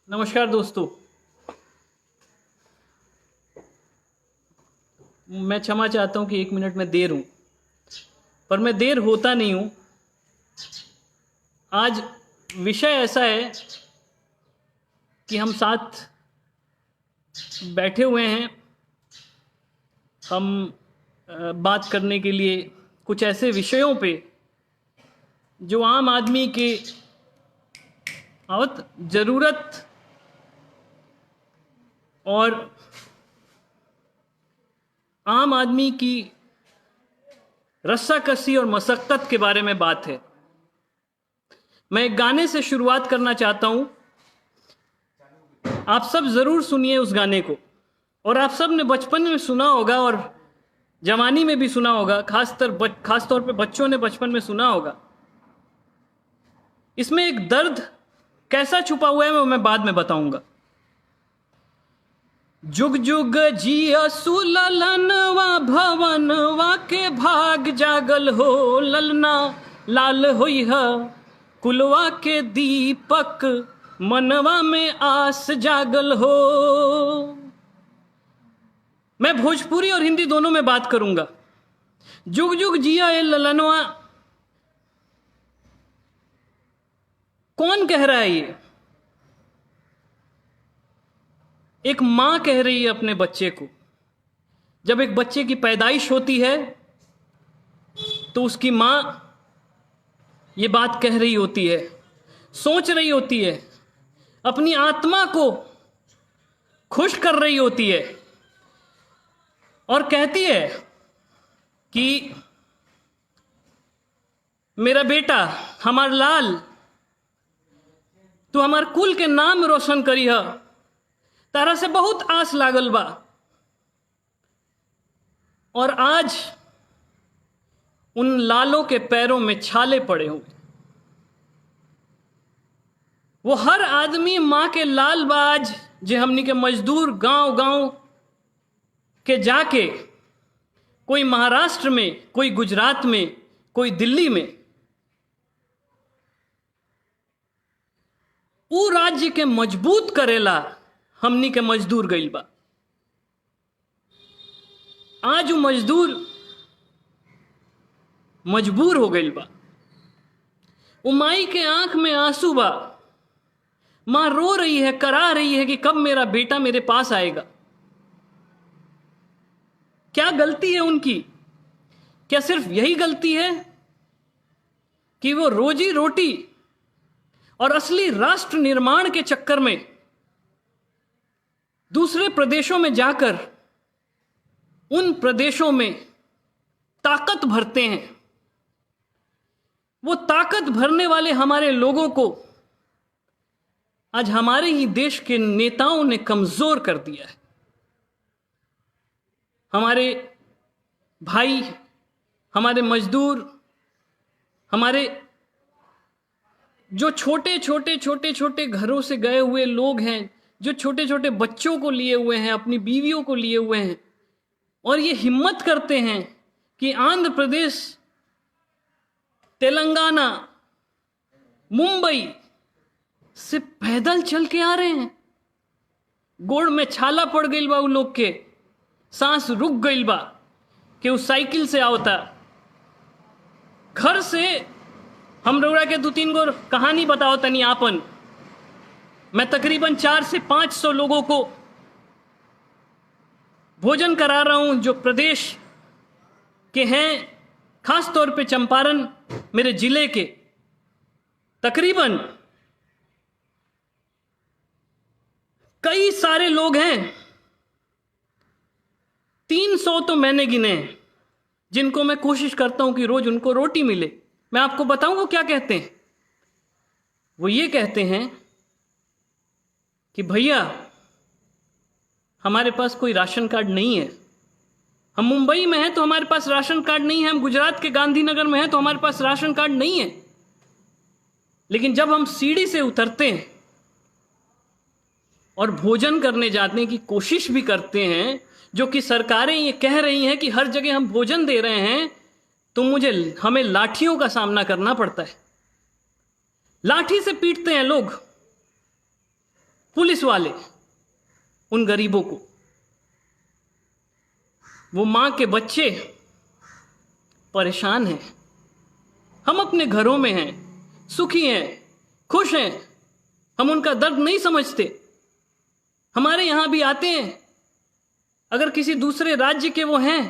नमस्कार दोस्तों। मैं क्षमा चाहता हूं कि 1 मिनट में देर हूं, पर मैं देर होता नहीं हूं। आज विषय ऐसा है कि हम साथ बैठे हुए हैं। हम बात करने के लिए कुछ ऐसे विषयों पे जो आम आदमी के बहुत ज़रूरत और आम आदमी की रस्साकसी और मशक्क़त के बारे में बात है। मैं एक गाने से शुरुआत करना चाहता हूं। आप सब ज़रूर सुनिए उस गाने को, और आप सब ने बचपन में सुना होगा और जवानी में भी सुना होगा। खास तौर पे बच्चों ने बचपन में सुना होगा। इसमें एक दर्द कैसा छुपा हुआ है वो मैं बाद में बताऊंगा। जुग जुग जियसु ललनवा भवनवा के भाग जागल हो, ललना लाल होई है कुलवा के दीपक मनवा में आस जागल हो। मैं भोजपुरी और हिंदी दोनों में बात करूंगा। जुग जुग जिया ए ललनवा, कौन कह रहा है ये? एक मां कह रही है अपने बच्चे को। जब एक बच्चे की पैदाइश होती है तो उसकी मां ये बात कह रही होती है, सोच रही होती है, अपनी आत्मा को खुश कर रही होती है और कहती है कि मेरा बेटा, हमार लाल, तू हमार कुल के नाम रोशन करी है, तारा से बहुत आस लागल बा। और आज उन लालों के पैरों में छाले पड़े हुए। वो हर आदमी मां के लाल बाज जे हमनी के मजदूर गांव गांव के जाके, कोई महाराष्ट्र में, कोई गुजरात में, कोई दिल्ली में, ऊ राज्य के मजबूत करेला हमनी के मजदूर गइल बा। आज वो मजदूर मजबूर हो गइल बा। वो माई के आंख में आंसू बा। मां रो रही है, करा रही है कि कब मेरा बेटा मेरे पास आएगा। क्या गलती है उनकी? क्या सिर्फ यही गलती है कि वो रोजी रोटी और असली राष्ट्र निर्माण के चक्कर में दूसरे प्रदेशों में जाकर उन प्रदेशों में ताकत भरते हैं? वो ताकत भरने वाले हमारे लोगों को आज हमारे ही देश के नेताओं ने कमजोर कर दिया है। हमारे भाई, हमारे मजदूर, हमारे जो छोटे छोटे घरों से गए हुए लोग हैं, जो छोटे छोटे बच्चों को लिए हुए हैं, अपनी बीवियों को लिए हुए हैं, और ये हिम्मत करते हैं कि आंध्र प्रदेश, तेलंगाना, मुंबई से पैदल चल के आ रहे हैं। गोड़ में छाला पड़ गई बा, उ लोग के सांस रुक गई बा कि उस साइकिल से आवता। घर से हम रउरा के 2-3 गो कहानी बताओ तनी आपन। मैं तकरीबन 400 से 500 लोगों को भोजन करा रहा हूं जो प्रदेश के हैं, खास तौर पे चंपारण मेरे जिले के। तकरीबन कई सारे लोग हैं, 300 तो मैंने गिने हैं, जिनको मैं कोशिश करता हूं कि रोज उनको रोटी मिले। मैं आपको बताऊं वो क्या कहते हैं। वो ये कहते हैं कि भैया, हमारे पास कोई राशन कार्ड नहीं है। हम मुंबई में हैं तो हमारे पास राशन कार्ड नहीं है, हम गुजरात के गांधीनगर में हैं तो हमारे पास राशन कार्ड नहीं है। लेकिन जब हम सीढ़ी से उतरते हैं और भोजन करने जाने की कोशिश भी करते हैं, जो कि सरकारें ये कह रही हैं कि हर जगह हम भोजन दे रहे हैं, तो हमें लाठियों का सामना करना पड़ता है। लाठी से पीटते हैं लोग। पुलिस वाले उन गरीबों को। वो माँ के बच्चे परेशान हैं, हम अपने घरों में हैं, सुखी हैं, खुश हैं, हम उनका दर्द नहीं समझते। हमारे यहाँ भी आते हैं, अगर किसी दूसरे राज्य के वो हैं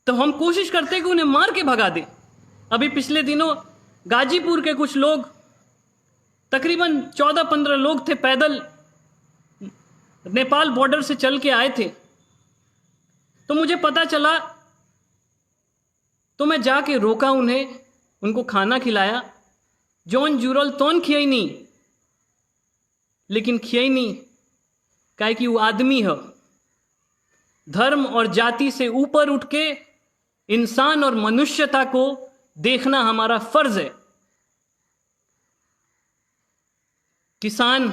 तो हम कोशिश करते हैं कि उन्हें मार के भगा दें। अभी पिछले दिनों गाजीपुर के कुछ लोग, तकरीबन 14-15 लोग थे, पैदल नेपाल बॉर्डर से चल के आए थे। तो मुझे पता चला तो मैं जाके रोका उन्हें, उनको खाना खिलाया। जौन जुरल तौन खियाई नहीं, लेकिन खियाई नहीं काहे कि वो आदमी है। धर्म और जाति से ऊपर उठ के इंसान और मनुष्यता को देखना हमारा फर्ज है। किसान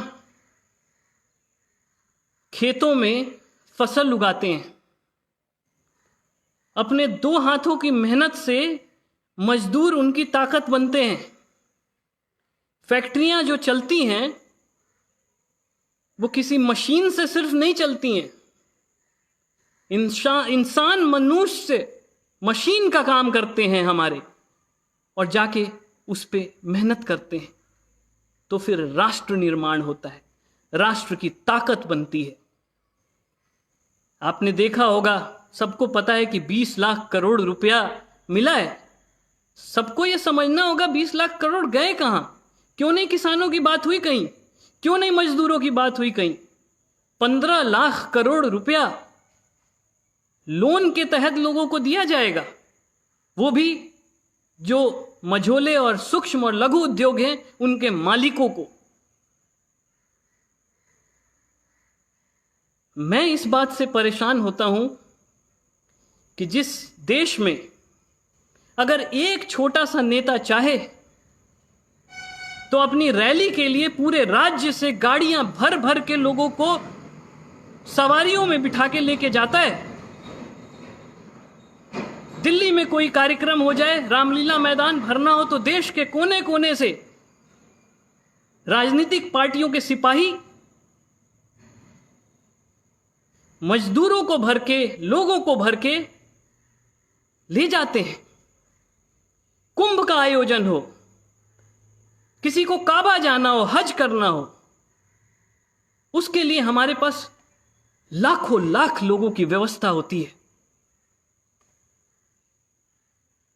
खेतों में फसल उगाते हैं, अपने 2 हाथों की मेहनत से मजदूर उनकी ताकत बनते हैं। फैक्ट्रियां जो चलती हैं वो किसी मशीन से सिर्फ नहीं चलती हैं। इंसान मनुष्य से मशीन का काम करते हैं हमारे, और जाके उस पे मेहनत करते हैं, तो फिर राष्ट्र निर्माण होता है, राष्ट्र की ताकत बनती है। आपने देखा होगा, सबको पता है कि 20 लाख करोड़ रुपया मिला है। सबको यह समझना होगा 20 लाख करोड़ गए कहां? क्यों नहीं किसानों की बात हुई कहीं? क्यों नहीं मजदूरों की बात हुई कहीं? 15 लाख करोड़ रुपया लोन के तहत लोगों को दिया जाएगा, वो भी जो मझोले और सूक्ष्म और लघु उद्योग हैं उनके मालिकों को। मैं इस बात से परेशान होता हूं कि जिस देश में अगर एक छोटा सा नेता चाहे तो अपनी रैली के लिए पूरे राज्य से गाड़ियां भर भर के लोगों को सवारियों में बिठा के लेके जाता है। दिल्ली में कोई कार्यक्रम हो जाए, रामलीला मैदान भरना हो, तो देश के कोने कोने से राजनीतिक पार्टियों के सिपाही मजदूरों को भर के, लोगों को भर के ले जाते हैं। कुंभ का आयोजन हो, किसी को काबा जाना हो, हज करना हो, उसके लिए हमारे पास लाखों लाख लोगों की व्यवस्था होती है।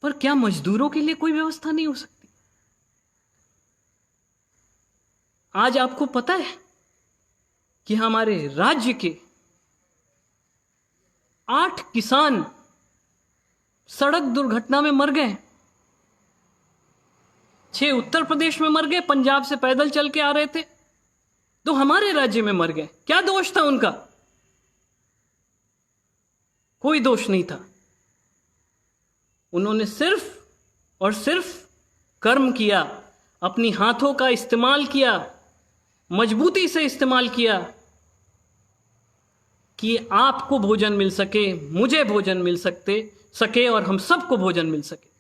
पर क्या मजदूरों के लिए कोई व्यवस्था नहीं हो सकती? आज आपको पता है कि हमारे राज्य के 8 किसान सड़क दुर्घटना में मर गए। 6 उत्तर प्रदेश में मर गए, पंजाब से पैदल चल के आ रहे थे, 2 हमारे राज्य में मर गए। क्या दोष था उनका? कोई दोष नहीं था। उन्होंने सिर्फ और सिर्फ कर्म किया, अपनी हाथों का इस्तेमाल किया, मजबूती से इस्तेमाल किया कि आपको भोजन मिल सके, मुझे भोजन मिल सके और हम सबको भोजन मिल सके।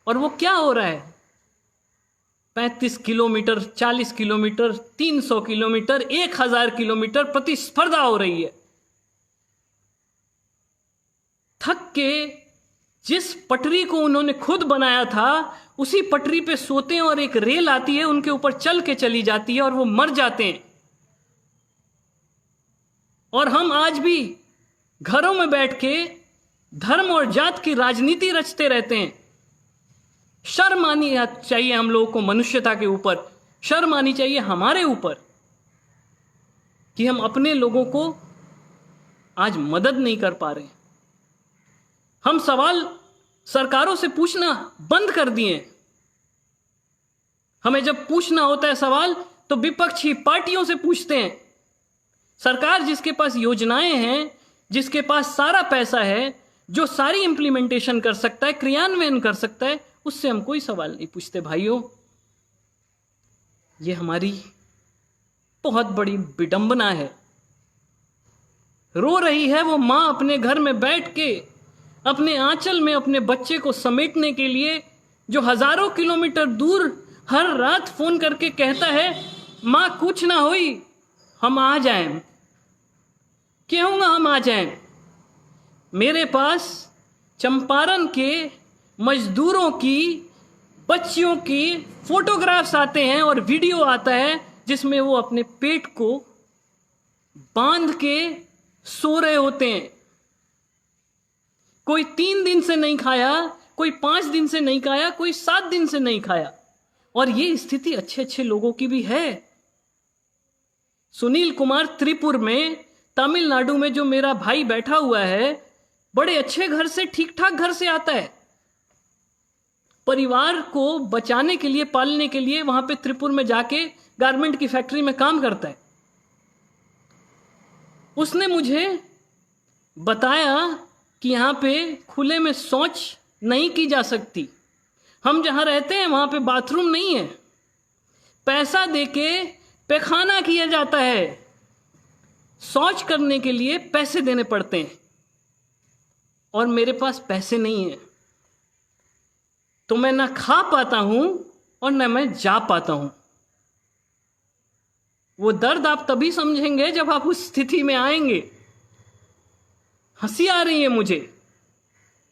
और वो क्या हो रहा है? 35 किलोमीटर, 40 किलोमीटर, 300 किलोमीटर, 1000 किलोमीटर प्रतिस्पर्धा हो रही है। थक के जिस पटरी को उन्होंने खुद बनाया था उसी पटरी पे सोते हैं, और एक रेल आती है उनके ऊपर चल के चली जाती है और वो मर जाते हैं। और हम आज भी घरों में बैठ के धर्म और जात की राजनीति रचते रहते हैं। शर्म आनी चाहिए हम लोगों को, मनुष्यता के ऊपर शर्म आनी चाहिए हमारे ऊपर कि हम अपने लोगों को आज मदद नहीं कर पा रहे। हम सवाल सरकारों से पूछना बंद कर दिए। हमें जब पूछना होता है सवाल तो विपक्षी पार्टियों से पूछते हैं। सरकार जिसके पास योजनाएं हैं, जिसके पास सारा पैसा है, जो सारी इंप्लीमेंटेशन कर सकता है, क्रियान्वयन कर सकता है, उससे हम कोई सवाल नहीं पूछते। भाइयों, ये हमारी बहुत बड़ी विडंबना है। रो रही है वो मां अपने घर में बैठ के, अपने आंचल में अपने बच्चे को समेटने के लिए, जो हजारों किलोमीटर दूर हर रात फोन करके कहता है माँ कुछ ना हुई, हम आ जाएं। क्यों ना हम आ जाएं? मेरे पास चंपारण के मजदूरों की, बच्चियों की फोटोग्राफ्स आते हैं और वीडियो आता है जिसमें वो अपने पेट को बांध के सो रहे होते हैं। कोई 3 दिन से नहीं खाया, कोई 5 दिन से नहीं खाया, कोई 7 दिन से नहीं खाया। और ये स्थिति अच्छे अच्छे लोगों की भी है। सुनील कुमार त्रिपुर में, तमिलनाडु में जो मेरा भाई बैठा हुआ है, बड़े अच्छे घर से, ठीक ठाक घर से आता है। परिवार को बचाने के लिए, पालने के लिए वहां पे त्रिपुर में जाके गारमेंट की फैक्ट्री में काम करता है। उसने मुझे बताया कि यहाँ पे खुले में शौच नहीं की जा सकती। हम जहाँ रहते हैं वहाँ पे बाथरूम नहीं है, पैसा देके पैखाना किया जाता है। शौच करने के लिए पैसे देने पड़ते हैं और मेरे पास पैसे नहीं है, तो मैं ना खा पाता हूँ और ना मैं जा पाता हूँ। वो दर्द आप तभी समझेंगे जब आप उस स्थिति में आएंगे। हंसी आ रही है मुझे,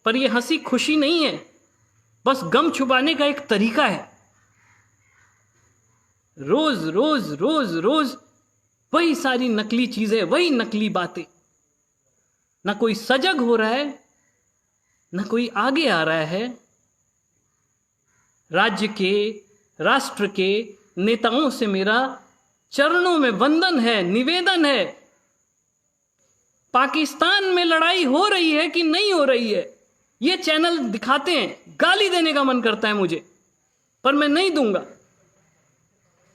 पर यह हंसी खुशी नहीं है, बस गम छुपाने का एक तरीका है। रोज रोज रोज रोज वही सारी नकली चीजें, वही नकली बातें। ना कोई सजग हो रहा है, ना कोई आगे आ रहा है। राज्य के, राष्ट्र के नेताओं से मेरा चरणों में वंदन है, निवेदन है। पाकिस्तान में लड़ाई हो रही है कि नहीं हो रही है, ये चैनल दिखाते हैं, गाली देने का मन करता है मुझे, पर मैं नहीं दूंगा,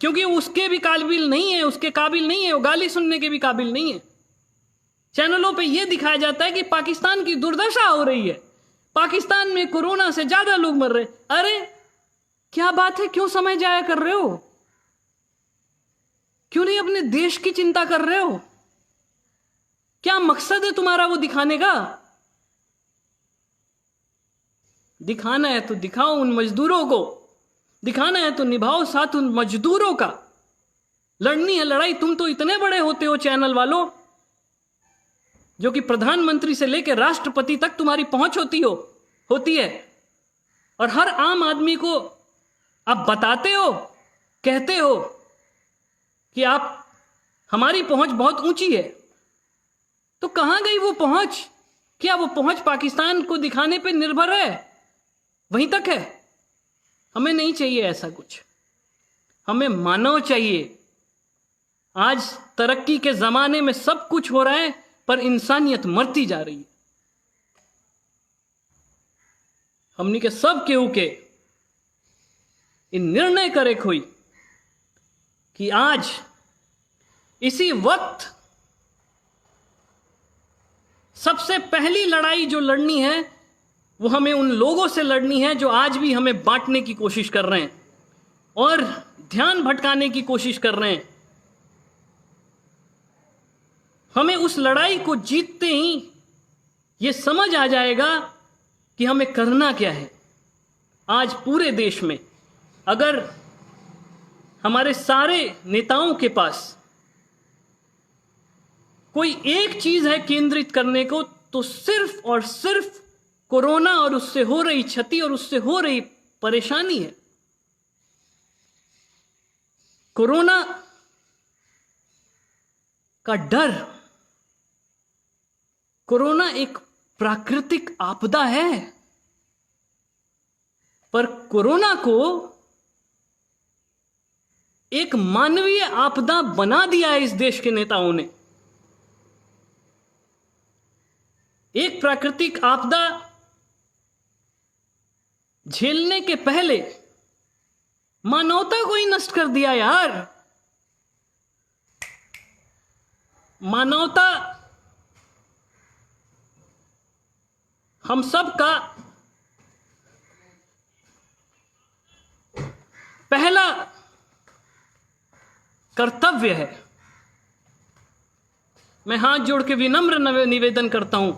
क्योंकि उसके भी काबिल नहीं है, उसके काबिल नहीं है, वो गाली सुनने के भी काबिल नहीं है। चैनलों पे ये दिखाया जाता है कि पाकिस्तान की दुर्दशा हो रही है, पाकिस्तान में कोरोना से ज्यादा लोग मर रहे। अरे क्या बात है, क्यों समय जाया कर रहे हो? क्यों नहीं अपने देश की चिंता कर रहे हो? क्या मकसद है तुम्हारा वो दिखाने का? दिखाना है तो दिखाओ उन मजदूरों को, दिखाना है तो निभाओ साथ उन मजदूरों का। लड़नी है लड़ाई, तुम तो इतने बड़े होते हो चैनल वालों, जो कि प्रधानमंत्री से लेकर राष्ट्रपति तक तुम्हारी पहुंच होती है, और हर आम आदमी को आप बताते हो, कहते हो कि आप, हमारी पहुंच बहुत ऊंची है। तो कहां गई वो पहुंच? क्या वो पहुंच पाकिस्तान को दिखाने पे निर्भर है? वहीं तक है। हमें नहीं चाहिए ऐसा कुछ, हमें मानव चाहिए। आज तरक्की के जमाने में सब कुछ हो रहा है, पर इंसानियत मरती जा रही है। हमनी के सब केहू के इन निर्णय करे कोई कि आज इसी वक्त सबसे पहली लड़ाई जो लड़नी है, वो हमें उन लोगों से लड़नी है जो आज भी हमें बांटने की कोशिश कर रहे हैं और ध्यान भटकाने की कोशिश कर रहे हैं। हमें उस लड़ाई को जीतते ही ये समझ आ जाएगा कि हमें करना क्या है। आज पूरे देश में अगर हमारे सारे नेताओं के पास कोई एक चीज है केंद्रित करने को, तो सिर्फ और सिर्फ कोरोना और उससे हो रही क्षति और उससे हो रही परेशानी है। कोरोना का डर, कोरोना एक प्राकृतिक आपदा है, पर कोरोना को एक मानवीय आपदा बना दिया है इस देश के नेताओं ने। एक प्राकृतिक आपदा झेलने के पहले मानवता को ही नष्ट कर दिया यार। मानवता हम सब का पहला कर्तव्य है। मैं हाथ जोड़ के विनम्र निवेदन करता हूं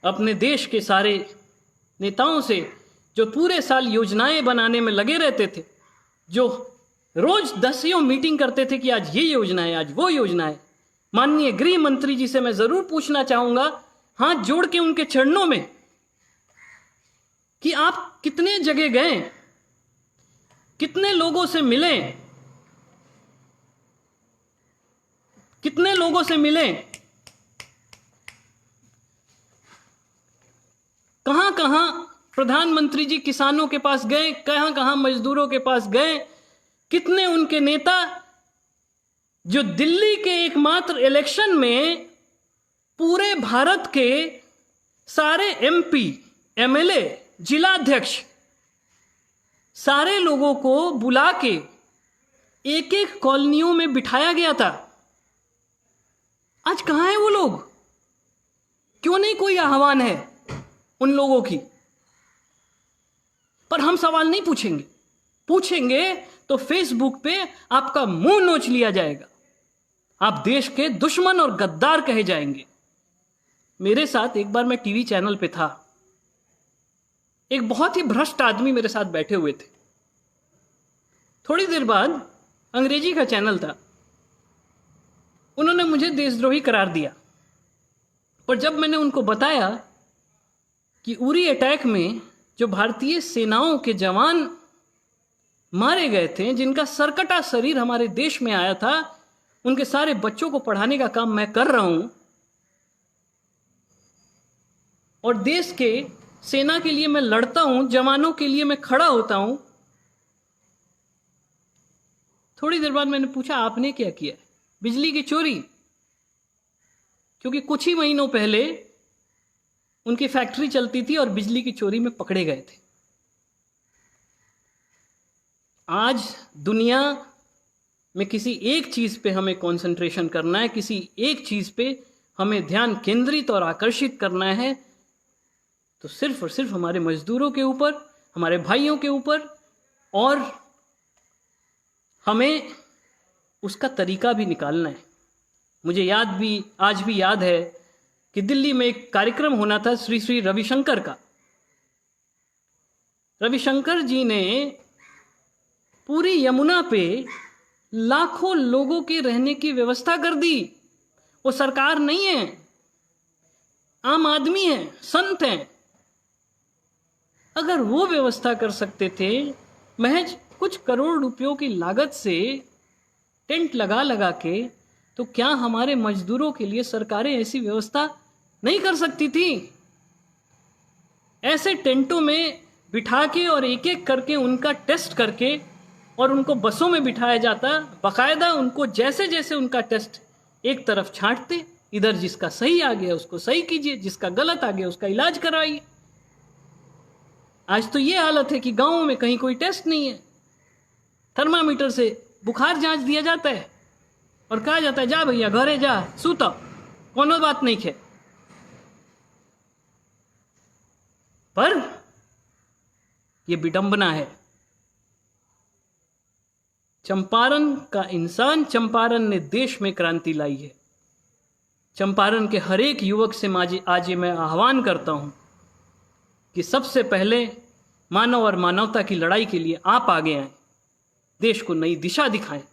अपने देश के सारे नेताओं से, जो पूरे साल योजनाएं बनाने में लगे रहते थे, जो रोज दसियों मीटिंग करते थे कि आज ये योजना है, आज वो योजना है। माननीय गृह मंत्री जी से मैं जरूर पूछना चाहूंगा, हाथ जोड़ के उनके चरणों में, कि आप कितने जगह गए, कितने लोगों से मिले, कितने लोगों से मिले, कहां कहां प्रधानमंत्री जी किसानों के पास गए, कहां कहां मजदूरों के पास गए, कितने उनके नेता जो दिल्ली के एकमात्र इलेक्शन में पूरे भारत के सारे एमपी, एमएलए, जिलाध्यक्ष, सारे लोगों को बुला के एक एक कॉलोनियों में बिठाया गया था, आज कहां है वो लोग? क्यों नहीं कोई आह्वान है उन लोगों की? पर हम सवाल नहीं पूछेंगे, पूछेंगे तो फेसबुक पे आपका मुंह नोच लिया जाएगा, आप देश के दुश्मन और गद्दार कहे जाएंगे। मेरे साथ एक बार मैं टीवी चैनल पे था, एक बहुत ही भ्रष्ट आदमी मेरे साथ बैठे हुए थे। थोड़ी देर बाद अंग्रेजी का चैनल था, उन्होंने मुझे देशद्रोही करार दिया। पर जब मैंने उनको बताया कि उरी अटैक में जो भारतीय सेनाओं के जवान मारे गए थे, जिनका सरकटा शरीर हमारे देश में आया था, उनके सारे बच्चों को पढ़ाने का काम मैं कर रहा हूं, और देश के सेना के लिए मैं लड़ता हूं, जवानों के लिए मैं खड़ा होता हूं। थोड़ी देर बाद मैंने पूछा, आपने क्या किया? बिजली की चोरी, क्योंकि कुछ ही महीनों पहले उनकी फैक्ट्री चलती थी और बिजली की चोरी में पकड़े गए थे। आज दुनिया में किसी एक चीज पे हमें कंसंट्रेशन करना है, किसी एक चीज पे हमें ध्यान केंद्रित और आकर्षित करना है, तो सिर्फ और सिर्फ हमारे मजदूरों के ऊपर, हमारे भाइयों के ऊपर, और हमें उसका तरीका भी निकालना है। मुझे आज भी याद है कि दिल्ली में एक कार्यक्रम होना था श्री श्री रविशंकर का। रविशंकर जी ने पूरी यमुना पे लाखों लोगों के रहने की व्यवस्था कर दी। वो सरकार नहीं है, आम आदमी है, संत हैं। अगर वो व्यवस्था कर सकते थे, महज कुछ करोड़ रुपयों की लागत से टेंट लगा लगा के, तो क्या हमारे मजदूरों के लिए सरकारें ऐसी व्यवस्था नहीं कर सकती थी? ऐसे टेंटों में बिठा के और एक एक करके उनका टेस्ट करके, और उनको बसों में बिठाया जाता, बाकायदा उनको जैसे जैसे उनका टेस्ट एक तरफ छांटते, इधर जिसका सही आ गया उसको सही कीजिए, जिसका गलत आ गया उसका इलाज कराइए। आज तो ये हालत है कि गांवों में कहीं कोई टेस्ट नहीं है, थर्मामीटर से बुखार जांच दिया जाता है और कहा जाता है, जा भैया घरे जा, सूता, कोनो बात नहीं है। पर यह विडंबना है। चंपारण का इंसान, चंपारण ने देश में क्रांति लाई है। चंपारण के हर एक युवक से आज मैं आह्वान करता हूं कि सबसे पहले मानव और मानवता की लड़ाई के लिए आप आगे आएं, देश को नई दिशा दिखाएं,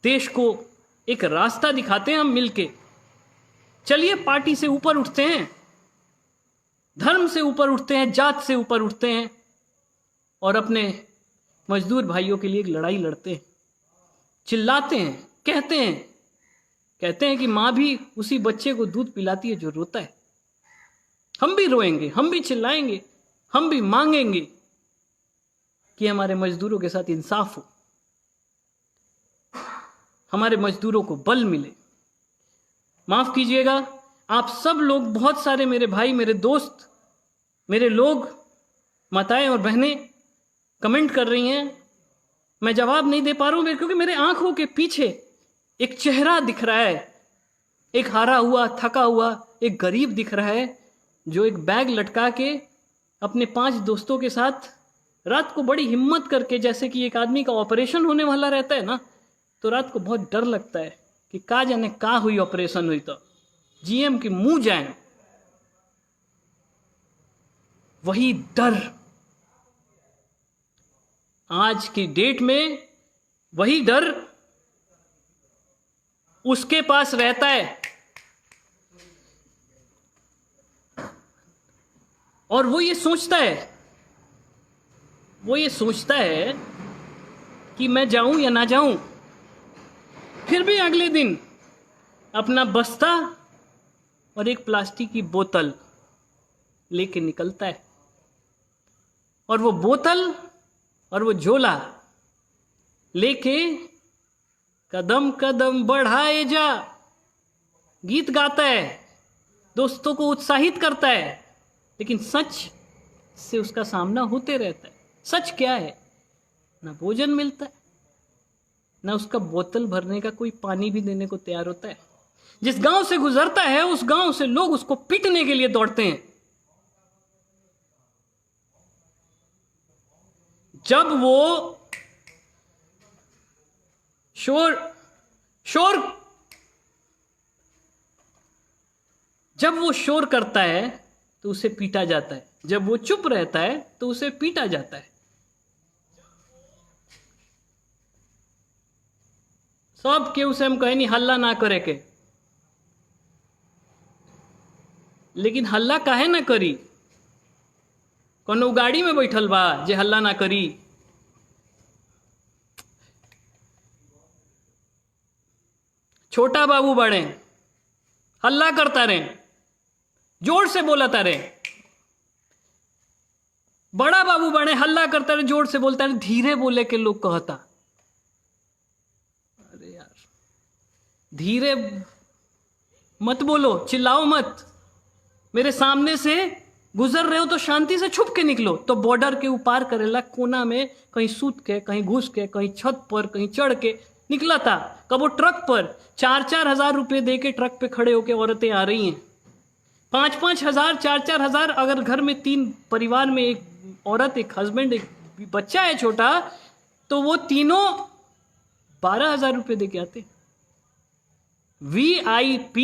देश को एक रास्ता दिखाते हैं हम मिलके। चलिए पार्टी से ऊपर उठते हैं, धर्म से ऊपर उठते हैं, जात से ऊपर उठते हैं, और अपने मजदूर भाइयों के लिए एक लड़ाई लड़ते हैं, चिल्लाते हैं, कहते हैं कि माँ भी उसी बच्चे को दूध पिलाती है जो रोता है। हम भी रोएंगे, हम भी चिल्लाएंगे, हम भी मांगेंगे कि हमारे मजदूरों के साथ इंसाफ हो, हमारे मजदूरों को बल मिले। माफ कीजिएगा, आप सब लोग, बहुत सारे मेरे भाई, मेरे दोस्त, मेरे लोग, माताएं और बहनें कमेंट कर रही हैं, मैं जवाब नहीं दे पा रहा हूं क्योंकि मेरे आंखों के पीछे एक चेहरा दिख रहा है, एक हारा हुआ, थका हुआ एक गरीब दिख रहा है, जो एक बैग लटका के अपने 5 दोस्तों के साथ रात को बड़ी हिम्मत करके, जैसे कि एक आदमी का ऑपरेशन होने वाला रहता है ना, तो रात को बहुत डर लगता है कि का जाने का हुई, ऑपरेशन हुई तो जीएम के मुंह जाए, वही डर आज की डेट में वही डर उसके पास रहता है और वो ये सोचता है कि मैं जाऊं या ना जाऊं। फिर भी अगले दिन अपना बस्ता और एक प्लास्टिक की बोतल लेके निकलता है और वो बोतल और वो झोला लेके कदम कदम बढ़ाए जा गीत गाता है, दोस्तों को उत्साहित करता है, लेकिन सच से उसका सामना होते रहता है। सच क्या है? ना भोजन मिलता है, ना उसका बोतल भरने का कोई पानी भी देने को तैयार होता है। जिस गांव से गुजरता है उस गांव से लोग उसको पीटने के लिए दौड़ते हैं। जब वो शोर करता है तो उसे पीटा जाता है, जब वो चुप रहता है तो उसे पीटा जाता है। सब के उसे हम कहे नहीं हल्ला ना करे के, लेकिन हल्ला काहे ना करी? कोनो गाड़ी में बैठल बा जे हल्ला ना करी? छोटा बाबू बड़े हल्ला करता रहे, जोर से बोलता रहे। बड़ा बाबू बड़े हल्ला करता रहे, जोर से बोलता रहे। धीरे बोले के लोग कहता, अरे यार धीरे मत बोलो, चिल्लाओ मत, मेरे सामने से गुजर रहे हो तो शांति से छुप के निकलो। तो बॉर्डर के ऊपर करेला कोना में कहीं सूत के, कहीं घुस के, कहीं छत पर, कहीं चढ़ के निकला था। कब वो ट्रक पर 4-4 हजार रुपए दे के ट्रक पे खड़े होके औरतें आ रही हैं, 5-5 हजार, 4-4 हजार। अगर घर में 3 परिवार में एक औरत, एक हस्बैंड, एक बच्चा है छोटा, तो वो तीनों 12 हजार रुपये दे के आते। VIP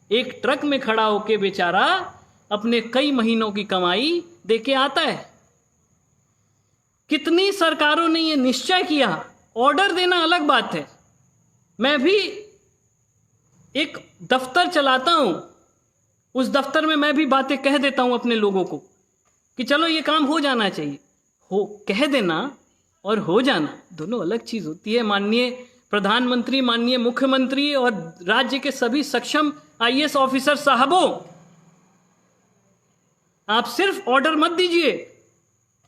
एक ट्रक में खड़ा होके बेचारा अपने कई महीनों की कमाई दे के आता है। कितनी सरकारों ने ये निश्चय किया। ऑर्डर देना अलग बात है, मैं भी एक दफ्तर चलाता हूं, उस दफ्तर में मैं भी बातें कह देता हूं अपने लोगों को कि चलो ये काम हो जाना चाहिए। हो कह देना और हो जाना दोनों अलग चीज होती है। माननीय प्रधानमंत्री, माननीय मुख्यमंत्री और राज्य के सभी सक्षम IAS ऑफिसर साहबों, आप सिर्फ ऑर्डर मत दीजिए,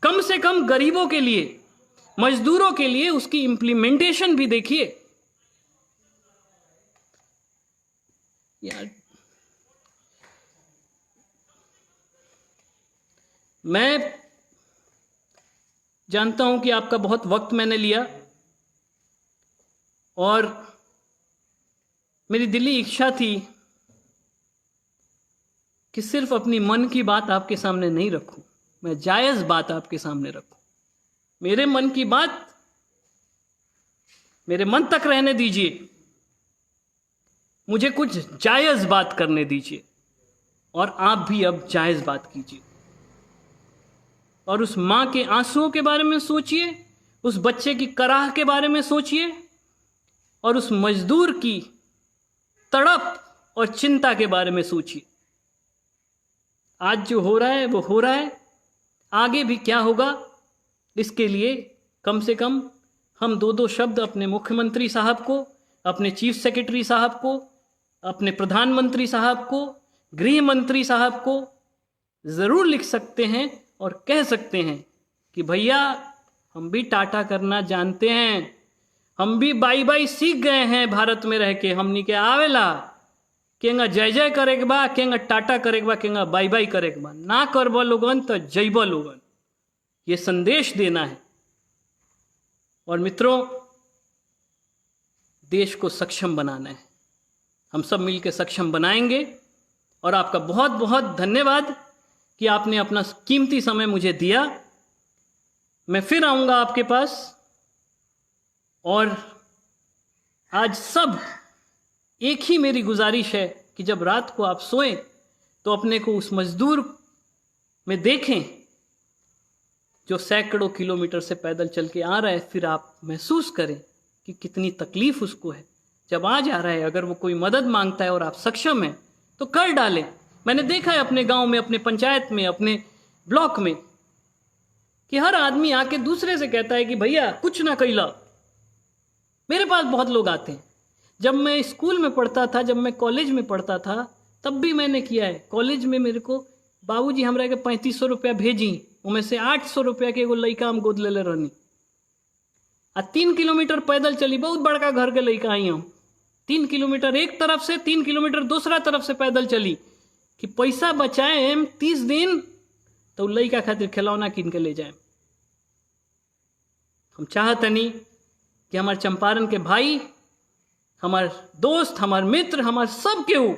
कम से कम गरीबों के लिए, मजदूरों के लिए उसकी इंप्लीमेंटेशन भी देखिए। यार मैं जानता हूं कि आपका बहुत वक्त मैंने लिया और मेरी दिली इच्छा थी कि सिर्फ अपनी मन की बात आपके सामने नहीं रखूं, मैं जायज बात आपके सामने रखूं। मेरे मन की बात मेरे मन तक रहने दीजिए, मुझे कुछ जायज बात करने दीजिए और आप भी अब जायज बात कीजिए। और उस मां के आंसुओं के बारे में सोचिए, उस बच्चे की कराह के बारे में सोचिए और उस मजदूर की तड़प और चिंता के बारे में सोचिए। आज जो हो रहा है वो हो रहा है, आगे भी क्या होगा इसके लिए कम से कम हम 2-2 शब्द अपने मुख्यमंत्री साहब को, अपने चीफ सेक्रेटरी साहब को, अपने प्रधानमंत्री साहब को, गृह मंत्री साहब को ज़रूर लिख सकते हैं और कह सकते हैं कि भैया हम भी टाटा करना जानते हैं, हम भी बाई बाई सीख गए हैं भारत में रह के। हमनी के आवेला केंगा जय जय करे के बा, केंगा टाटा करे के बा, केंगा बाई बाई करे के बा। ना करबा लोगन तो जइबा लोगन, ये संदेश देना है। और मित्रों, देश को सक्षम बनाना है, हम सब मिलकर सक्षम बनाएंगे। और आपका बहुत बहुत धन्यवाद कि आपने अपना कीमती समय मुझे दिया। मैं फिर आऊंगा आपके पास। और आज सब एक ही मेरी गुजारिश है कि जब रात को आप सोएं तो अपने को उस मजदूर में देखें जो सैकड़ों किलोमीटर से पैदल चल के आ रहा है, फिर आप महसूस करें कि कितनी तकलीफ उसको है। जब आ जा रहा है, अगर वो कोई मदद मांगता है और आप सक्षम हैं तो कर डालें। मैंने देखा है अपने गांव में, अपने पंचायत में, अपने ब्लॉक में कि हर आदमी आके दूसरे से कहता है कि भैया कुछ ना कैला। मेरे पास बहुत लोग आते हैं। जब मैं स्कूल में पढ़ता था, जब मैं कॉलेज में पढ़ता था, तब भी मैंने किया है। कॉलेज में मेरे को बाबूजी हमरा के 3500 रुपया भेजी, उनमें से 800 रुपया के एगो लड़का हम गोद ले रहनी। 3 किलोमीटर पैदल चली, बहुत बड़का घर के लड़का आई हम। 3 किलोमीटर एक तरफ से, 3 किलोमीटर दूसरा तरफ से पैदल चली कि पैसा बचाए 30 दिन तो लड़का खातिर खिलौना किन के ले जाए। हम चाहतनी कि हमारे चंपारण के भाई, हमार दोस्त, हमार मित्र, हमार सब केहू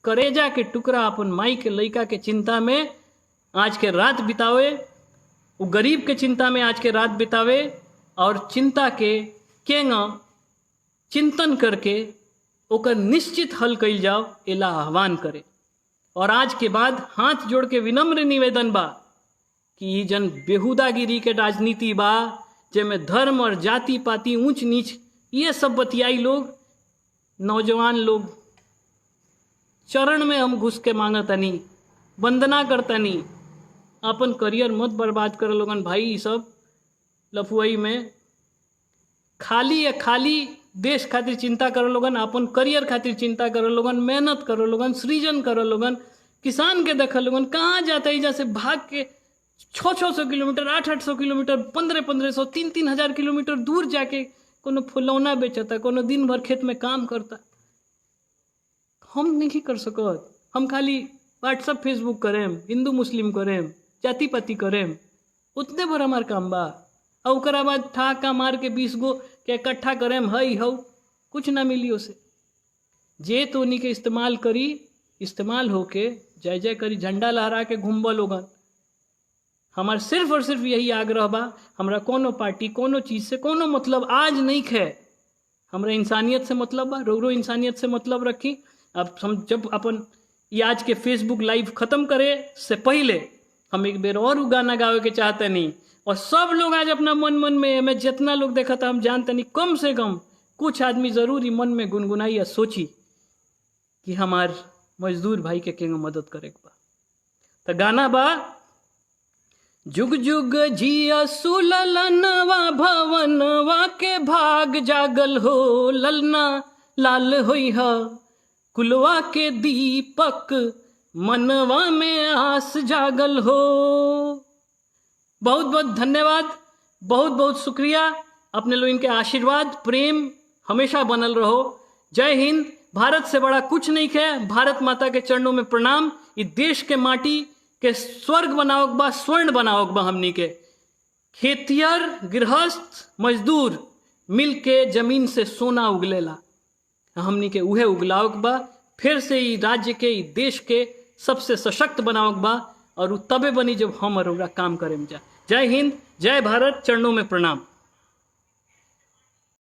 करेजा के टुकड़ा अपन माई के लड़का के चिंता में आज के रात बितावे, वो गरीब के चिंता में आज के रात बितावे और चिंता के केंगा चिंतन करके ओकर निश्चित हल कइल जाओ, एला आह्वान करे। और आज के बाद हाथ जोड़ के विनम्र निवेदन बा कि ई जन बेहुदागिरी के राजनीति बा, जेमें धर्म और जाति पाति ऊंच नीच ये सब बतियाई लोग, नौजवान लोग चरण में हम घुस के मांगतनी, वंदना करतनी। अपन करियर मत बर्बाद कर लोगन भाई। ये सब लफुआई में खाली या खाली देश खातिर चिंता करो लोगन, अपन करियर खातिर चिंता करो लोगन, मेहनत करो लोगन, सृजन करो लोगन। किसान के देखा लोगन कहाँ जाता है, जैसे भाग के 600 किलोमीटर, 800 किलोमीटर, 1500, 3000 किलोमीटर दूर जाके कोनो फुलौना बेचता, कोनो दिन भर खेत में काम करता। हम नहीं कर सकत। हम खाली व्हाट्सअप फेसबुक करें, हिंदू मुस्लिम करें, जाति पाति करें, उतने भर हमार काम बा। और ओकरा बाद ठाका मार के 20 गो के इकट्ठा करें, हई हऊ कुछ ना मिली उसे। जे तो उन्हीं के इस्तेमाल करी, इस्तेमाल होके जय जय करी, झंडा लहरा के घूमबा लोगन। हमार सिर्फ और सिर्फ यही आग्रह बा, हमरा कोनो पार्टी, कोनो चीज़ से कोनो मतलब आज नहीं है। हमरा इंसानियत से मतलब बा, रो इंसानियत से मतलब रखी। अब हम जब अपन ये आज के फेसबुक लाइव ख़त्म करे से पहले हम एक बेर और गाना गावे के चाहते नहीं। और सब लोग आज अपना मन मन में, मैं जितना लोग देखा था हम जानते नहीं, कम से कम कुछ आदमी ज़रूर ही मन में गुनगुनाई या सोची कि हमार मजदूर भाई के केंगो मदद करे बा। तो गाना बा, जुग जुग जिया सुललनवा भवनवा के भाग जागल हो, ललना लाल होई हा कुलवा के दीपक मनवा में आस जागल हो। बहुत बहुत धन्यवाद, बहुत बहुत शुक्रिया। अपने लोगों के आशीर्वाद प्रेम हमेशा बनल रहो। जय हिंद। भारत से बड़ा कुछ नहीं है। भारत माता के चरणों में प्रणाम। इस देश के माटी के स्वर्ग बनाओक बा, स्वर्ण बनाओक बा। हमनी के खेतियर गृहस्थ मजदूर मिल के जमीन से सोना उगलेला, हमनी के उहे उगलाओक बा। फिर से ही राज्य के, ही देश के सबसे सशक्त बनाओक बा। और तबे बनी जब हम और काम करें जा। जय हिंद, जय भारत, चरणों में प्रणाम।